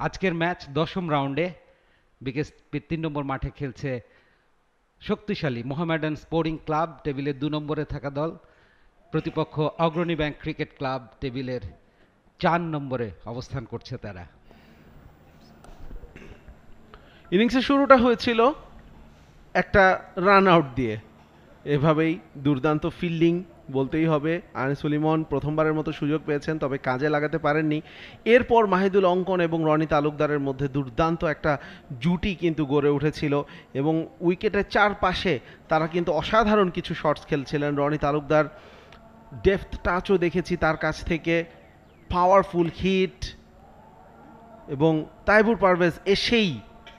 আজকের ম্যাচ ১০ম রাউন্ডে বিকেএসপির ৩ নম্বর মাঠে খেলছে শক্তিশালী মোহামেডান স্পোর্টিং ক্লাব, টেবিলের ২ নম্বরে থাকা দল। প্রতিপক্ষ অগ্রণী ব্যাংক ক্রিকেট ক্লাব, টেবিলের ৪ নম্বরে অবস্থান করছে তারা। ইনিংসের শুরুটা হয়েছিল একটা রান আউট দিয়ে। এভাবেই দুর্দান্ত ফিল্ডিং বলতেই হবে। আনিসুল ইমন প্রথমবারের মতো সুযোগ পেয়েছেন, তবে কাজে লাগাতে পারেননি। এরপর মাহিদুল অঙ্কন এবং রনি তালুকদারের মধ্যে দুর্দান্ত একটা জুটি কিন্তু গড়ে উঠেছিল এবং উইকেটের চারপাশে তারা কিন্তু অসাধারণ কিছু শটস খেলছিলেন। রনি তালুকদার ডেপথ টাচও দেখেছি তার কাছ থেকে, পাওয়ারফুল হিট, এবং তাইবুর পারভেজ এসেই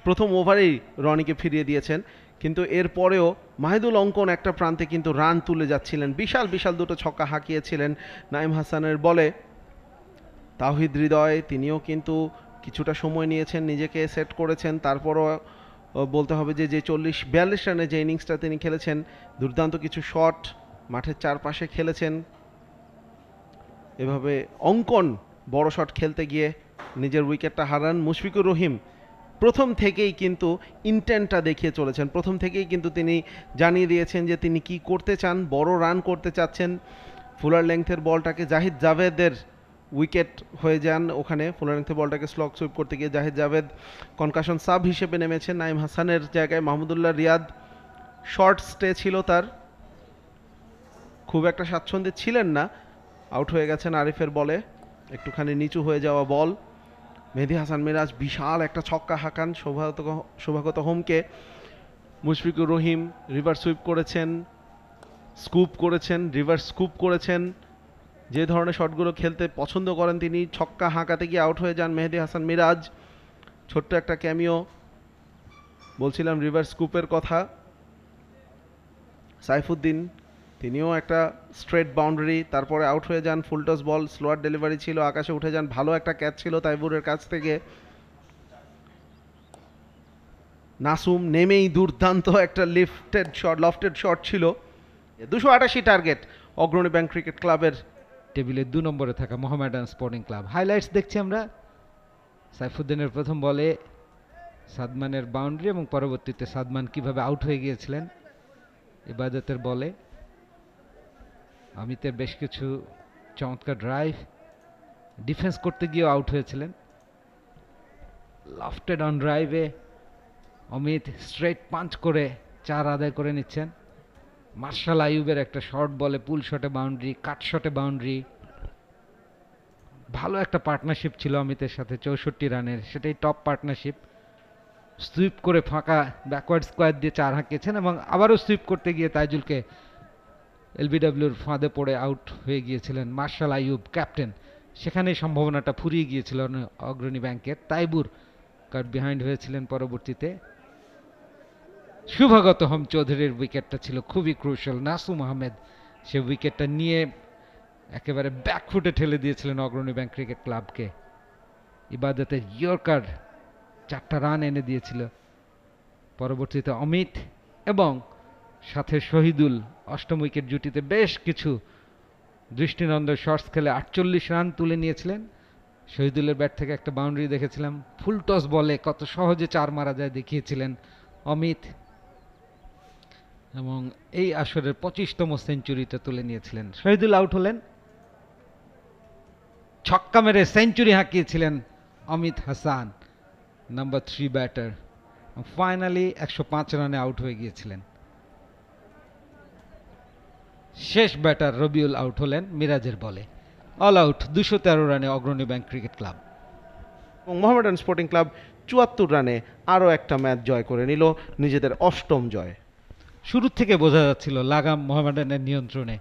প্রথম ওভারেই রনিকে ফিরিয়ে দিয়েছেন। কিন্তু এরপরেও মাহিদুল অঙ্কন একটা প্রান্তে কিন্তু রান তুলে যাচ্ছিলেন, বিশাল বিশাল দুটো ছক্কা হাঁকিয়েছিলেন নাইম হাসানের বলে। তাওহিদ হৃদয় তিনিও কিন্তু কিছুটা সময় নিয়েছেন, নিজেকে সেট করেছেন। তারপরও বলতে হবে যে 40-42 রানে যে ইনিংসটা তিনি খেলেছেন, দুর্দান্ত কিছু শট মাঠের চারপাশে খেলেছেন। এভাবে অঙ্কন বড় শট খেলতে গিয়ে নিজের উইকেটটা হারান। মুশফিকুর রহিম প্রথম থেকেই কিন্তু ইন্টেন্টটা দেখিয়ে চলেছেন, প্রথম থেকেই কিন্তু তিনি জানিয়ে দিয়েছেন যে তিনি কি করতে চান, বড় রান করতে চাচ্ছেন। ফুলার লেংথের বলটাকে জাহিদ জাভেদের উইকেট হয়ে যান ওখানে, ফুলার লেংথের বলটাকে স্লগ সুইপ করতে গিয়ে জাহিদ জাভেদ কনকাশন সাব হিসেবে নেমেছেন। নাইম হাসানের জায়গায় মাহমুদুল্লাহ রিয়াদ, শর্ট স্টে ছিল তার, খুব একটা স্বাচ্ছন্দ্যে ছিলেন না, আউট হয়ে গেছেন আরিফের বলে, একটুখানি নিচু হয়ে যাওয়া বল। মেহেদী হাসান মিরাজ বিশাল একটা ছক্কা হাঁকান শোভাগত হোমকে। মুশফিকুর রহিম রিভার্স সুইপ করেছেন, স্কুপ করেছেন, রিভার্স স্কুপ করেছেন। যে ধরনের শটগুলো খেলতে পছন্দ করেন তিনি, ছক্কা হাঁকাতে গিয়ে আউট হয়ে যান মেহেদী হাসান মিরাজ। ছোট্ট একটা ক্যামিও, বলছিলাম রিভার্স স্কুপের কথা। সাইফুদ্দিন তিনিও একটা স্ট্রেট বাউন্ডারি, তারপরে আউট হয়ে যান। ফুলটস বল, স্লোয়ার ডেলিভারি ছিল, আকাশে উঠে যান, ভালো একটা ক্যাচ ছিল তাইবুরের কাছ থেকে। নাসুম নেমেই দুর্দান্ত একটা লফটেড শট ছিল। 288 টার্গেট অগ্রণী ব্যাংক ক্রিকেট ক্লাবের। টেবিলের ২ নম্বরে থাকা মোহামেডান স্পোর্টিং ক্লাব। হাইলাইটস দেখছি আমরা। সাইফুদ্দিনের প্রথম বলে সাদমানের বাউন্ডারি এবং পরবর্তীতে সাদমান কিভাবে আউট হয়ে গিয়েছিলেন। ইবাদতের বলে অমিতের বেশ কিছু চমৎকার ড্রাইভ, ডিফেন্স করতে গিয়েও আউট হয়েছিলেন। লফটেড অন ড্রাইভে অমিত স্ট্রেট পাঞ্চ করে 4 আদায় করে নিচ্ছেন। মার্শাল আইয়ুবের একটা শর্ট বলে পুল শটে বাউন্ডারি, কাট শটে বাউন্ডারি। ভালো একটা পার্টনারশিপ ছিল অমিতের সাথে 64 রানের, সেটাই টপ পার্টনারশিপ। সুইপ করে ফাঁকা ব্যাকওয়ার্ড স্কোয়ার দিয়ে 4 হাঁকিয়েছেন এবং আবারও সুইপ করতে গিয়ে তাইজুলকে এলবিডব্লিউর ফাঁদে পড়ে আউট হয়ে গিয়েছিলেন মার্শাল আইয়ুব ক্যাপ্টেন। সেখানেই সম্ভাবনাটা ফুরিয়ে গিয়েছিল অগ্রণী ব্যাংকের। তাইবুর কাট বিহাইন্ড হয়েছিলেন পরবর্তীতে। শুভাগত হোম চৌধুরীর উইকেটটা ছিল খুবই ক্রুশাল। নাসুম আহমেদ সে উইকেটটা নিয়ে একেবারে ব্যাকফুটে ঠেলে দিয়েছিলেন অগ্রণী ব্যাংক ক্রিকেট ক্লাবকে। ইবাদতের ইয়র্কার 4টা রান এনে দিয়েছিল। পরবর্তীতে অমিত এবং সাথে শহীদুল অষ্টম উইকেট জুটিতে বেশ কিছু দৃষ্টিনন্দন শটস খেলে 48 রান তুলে নিয়েছিলেন। শহীদুলের ব্যাট থেকে একটা বাউন্ডারি দেখেছিলাম, ফুল টস বলে কত সহজে 4 মারা যায় দেখিয়েছিলেন অমিত, এবং এই আসরের 25তম সেঞ্চুরিটা তুলে নিয়েছিলেন। শহীদুল আউট হলেন, ছক্কা মেরে সেঞ্চুরি হাঁকিয়েছিলেন Amit Hasan, number 3 batter. Finally 105 রানে আউট হয়ে গিয়েছিলেন। শেষ ব্যাটার রবিউল আউট হলেন মিরাজের বলে। অল আউট 213 রানে অগ্রণী ব্যাংক ক্রিকেট ক্লাব। এবং মোহামেডান স্পোর্টিং ক্লাব 74 রানে আরও একটা ম্যাচ জয় করে নিল, নিজেদের 8ম জয়। শুরু থেকে বোঝা যাচ্ছিল লাগাম মোহামেডানের নিয়ন্ত্রণে।